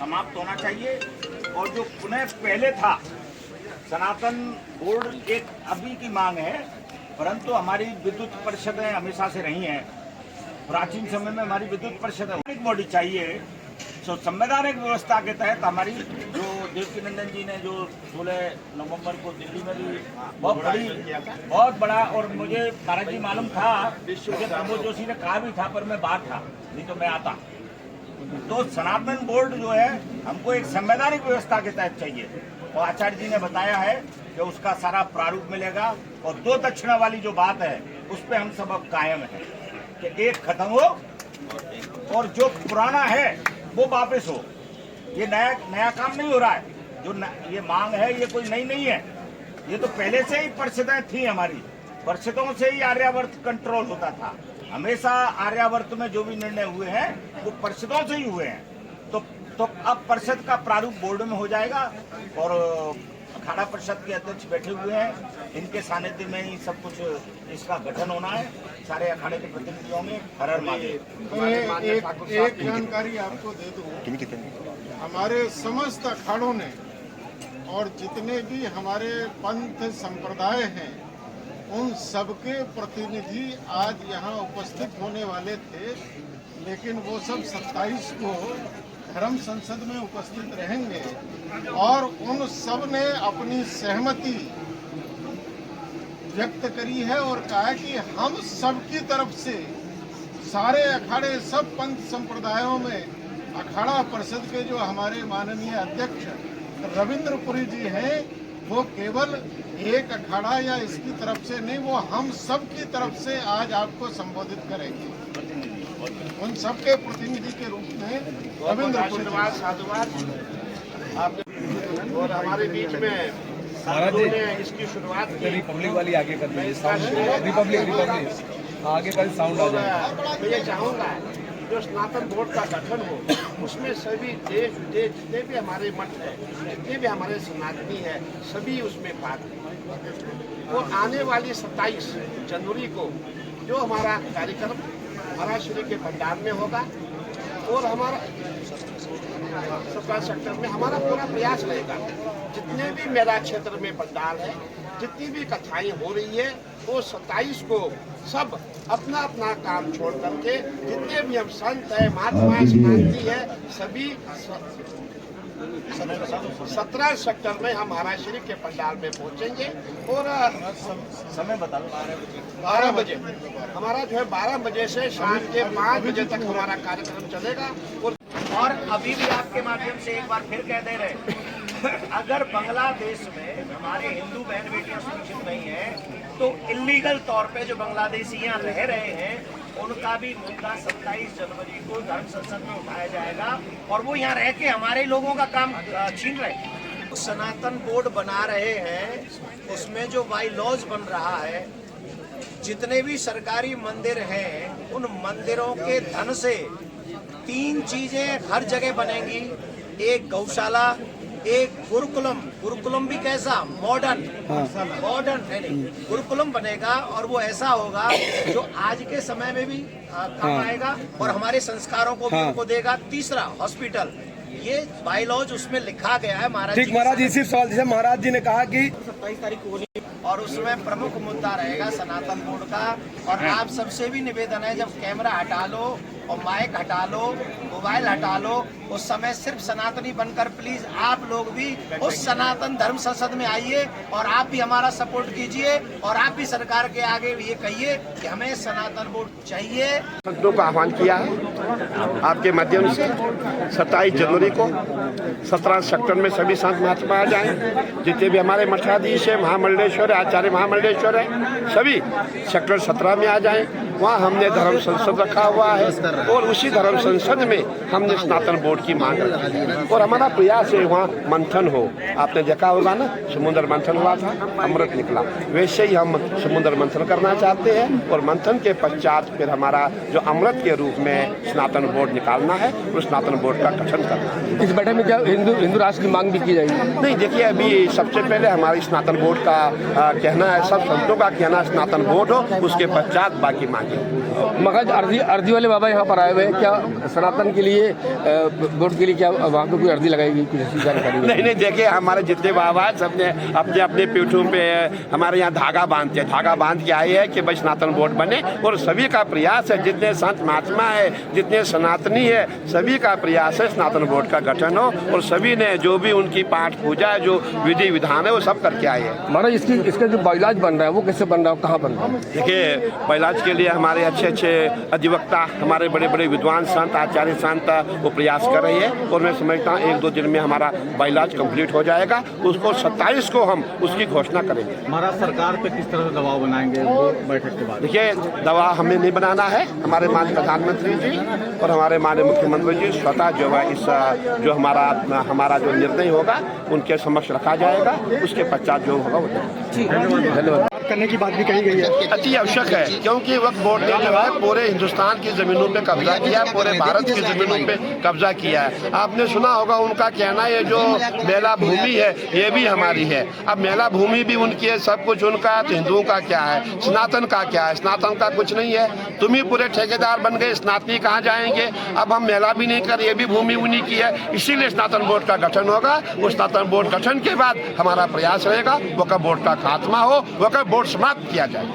समाप्त होना चाहिए। और जो पुनः पहले था सनातन बोर्ड एक अभी की मांग है, परंतु हमारी विद्युत परिषदें हमेशा से रही हैं। प्राचीन समय में हमारी विद्युत परिषद एक बॉडी चाहिए। तो संवैधानिक व्यवस्था के तहत हमारी जो देवकीनंदन जी ने जो 16 नवंबर को दिल्ली में भी बहुत बड़ा, और मुझे महाराज जी मालूम था, मुझे प्रमोद जोशी ने कहा भी था, पर मैं बाहर था, नहीं तो मैं आता। तो सनातन बोर्ड जो है हमको एक संवैधानिक व्यवस्था के तहत चाहिए, और आचार्य जी ने बताया है कि उसका सारा प्रारूप मिलेगा। और 2 दक्षिणा वाली जो बात है उस पर हम सब अब कायम है कि एक खत्म हो और जो पुराना है वो वापस हो। ये नया काम नहीं हो रहा है। जो ये मांग है ये कोई नई नहीं है, ये तो पहले से ही परिषदें थी हमारी। परिषदों से ही आर्यावर्त कंट्रोल होता था। हमेशा आर्यावर्त में जो भी निर्णय हुए हैं वो परिषदों से ही हुए हैं। तो अब परिषद का प्रारूप बोर्ड में हो जाएगा, और अखाड़ा परिषद के अध्यक्ष बैठे हुए हैं, इनके सानिध्य में ही सब कुछ इसका गठन होना है, सारे अखाड़े के प्रतिनिधियों में। हर हर महादेव। एक जानकारी आपको दे दूं, हमारे समस्त अखाड़ों ने और जितने भी हमारे पंथ संप्रदाय हैं उन सबके प्रतिनिधि आज यहाँ उपस्थित होने वाले थे, लेकिन वो सब 27 को धर्म संसद में उपस्थित रहेंगे। और उन सब ने अपनी सहमति व्यक्त करी है और कहा कि हम सबकी तरफ से सारे अखाड़े सब पंथ संप्रदायों में अखाड़ा परिषद के जो हमारे माननीय अध्यक्ष रविंद्रपुरी जी हैं, वो केवल एक अखाड़ा या इसकी तरफ से नहीं, वो हम सब की तरफ से आज आपको संबोधित करेंगे। उन सबके प्रतिनिधि के रूप में रविंद्रपुरी साधुवाद और हमारे बीच में ने इसकी शुरुआत की। रिपब्लिक वाली आगे कर दीजिए, रिपब्लिक आगे का साउंड आ जाए। मैं ये चाहूँगा जो स्नातन बोर्ड का गठन हो उसमें सभी देश विदेश जितने भी हमारे मठ है, जितने भी हमारे सनातनी है, सभी उसमें भाग लें। और आने वाली 27 जनवरी को जो हमारा कार्यक्रम महाराज श्री के भंडार में होगा, और हमारा 17 सेक्टर में हमारा पूरा प्रयास रहेगा, जितने भी मेरा क्षेत्र में पंडाल है, जितनी भी कथाएं हो रही है, वो 27 को सब अपना अपना काम छोड़ करके जितने भी हम संत है, महात्मा सनातनी है, सभी 17 सेक्टर में हम महाराज श्री के पंडाल में पहुंचेंगे। और समय बता दो। 12 बजे हमारा जो है 12 बजे से शाम के 5 बजे तक हमारा कार्यक्रम चलेगा। और अभी भी आपके माध्यम से एक बार फिर कह दे रहे, अगर बांग्लादेश में हमारे हिंदू बहन बेटियां सुरक्षित नहीं है, तो इलीगल तौर पे जो बांग्लादेशी यहाँ रह रहे हैं उनका भी मुद्दा 27 जनवरी को धर्म संसद में उठाया जाएगा, और वो यहाँ रह के हमारे लोगों का काम छीन रहे हैं। सनातन बोर्ड बना रहे हैं, उसमें जो बाई लॉज बन रहा है, जितने भी सरकारी मंदिर हैं उन मंदिरों के धन से 3 चीजें हर जगह बनेंगी। एक गौशाला, एक गुरुकुलम भी कैसा मॉडर्न नहीं, गुरुकुलम बनेगा, और वो ऐसा होगा जो आज के समय में भी काम आएगा और हमारे संस्कारों को भी उनको देगा। तीसरा हॉस्पिटल, ये बायलॉज उसमें लिखा गया है महाराज जी। महाराज इसी सवाल जैसे महाराज जी ने कहा कि 27 तारीख को होनी, और उसमें प्रमुख मुद्दा रहेगा सनातन बोर्ड का। और आप सबसे भी निवेदन है, जब कैमरा हटा लो और माइक हटा लो, मोबाइल हटा लो, उस समय सिर्फ सनातनी बनकर प्लीज आप लोग भी उस सनातन धर्म संसद में आइए, और आप भी हमारा सपोर्ट कीजिए, और आप भी सरकार के आगे ये कहिए कि हमें सनातन बोर्ड चाहिए। संतों का आह्वान किया है आपके माध्यम से 27 जनवरी को 17 सेक्टर में सभी संत महात्मा आ जाएं, जितने भी हमारे मठाधीश है, महामंडलेश्वर है, आचार्य महामंडलेश्वर है, सभी सेक्टर 17 में आ जाएं। वहाँ हमने धर्म संसद रखा हुआ है, और उसी धर्म संसद में हमने स्नातन बोर्ड की मांग रखी है, और हमारा प्रयास है वहाँ मंथन हो। आपने देखा होगा ना, समुद्र मंथन हुआ था, अमृत निकला, वैसे ही हम समुद्र मंथन करना चाहते हैं, और मंथन के पश्चात फिर हमारा जो अमृत के रूप में स्नातन बोर्ड निकालना है और स्नातन बोर्ड का गठन करना है। इस बैठक में क्या हिंदू राष्ट्र की मांग भी की जाएगी? नहीं, देखिए अभी सबसे पहले हमारी स्नातन बोर्ड का कहना है, सब संतों का कहना स्नातन बोर्ड हो, उसके पश्चात बाकी मांगे। मगर अर्जी वाले बाबा यहाँ पर आए हुए हैं, क्या सनातन के लिए बोर्ड के लिए क्या वहाँ पे कोई अर्जी लगाएगी, कुछ ऐसी जानकारी? नहीं, देखिए हमारे जितने बाबा हैं सबने अपने अपने पीठों पे हमारे यहाँ धागा बांधते हैं, धागा बांध के आए हैं कि भाई स्नातन बोर्ड बने, और सभी का प्रयास है, जितने संत महात्मा है, जितने सनातनी है, सभी का प्रयास है स्नातन बोर्ड का गठन हो, और सभी ने जो भी उनकी पाठ पूजा जो विधि विधान है वो सब करके आए हैं। महाराज इसका जो बाइलाज बन रहा है वो कैसे बन रहा है, कहाँ बन रहा है? देखिए बाइलाज के लिए हमारे अच्छे अधिवक्ता, हमारे बड़े बड़े विद्वान संत, आचार्य संत वो प्रयास कर रही है, और मैं समझता हूँ 1-2 दिन में हमारा बाइलाज कंप्लीट हो जाएगा। उसको 27 को हम उसकी घोषणा करेंगे। महाराज सरकार पे किस तरह से दबाव बनाएंगे वो बैठक के बाद? देखिए दबाव हमें नहीं बनाना है, हमारे माननीय प्रधानमंत्री जी और हमारे माननीय मुख्यमंत्री जी स्वतः जो है इस जो हमारा जो निर्णय होगा उनके समक्ष रखा जाएगा, उसके पश्चात जो होगा वो धन्यवाद करने की बात भी कही गई है। अति आवश्यक है, क्योंकि वक्त बोर्ड ने जो है पूरे हिंदुस्तान की जमीनों पे कब्जा किया, पूरे भारत की जमीनों पे कब्जा किया है। आपने सुना होगा उनका कहना है जो मेला भूमि है ये भी हमारी है। अब मेला भूमि भी उनकी है, सब कुछ उनका, तो हिंदुओं का क्या है, सनातन का क्या है? सनातन का कुछ नहीं है। तुम ही पूरे ठेकेदार बन गए, सनातनी कहाँ जाएंगे? अब हम मेला भी नहीं कर, ये भी भूमि उन्हीं की है, इसीलिए स्नातन बोर्ड का गठन होगा। उस स्नातन बोर्ड गठन के बाद हमारा प्रयास रहेगा वो का बोर्ड का खात्मा हो, वो का बोर्ड समाप्त किया जाए।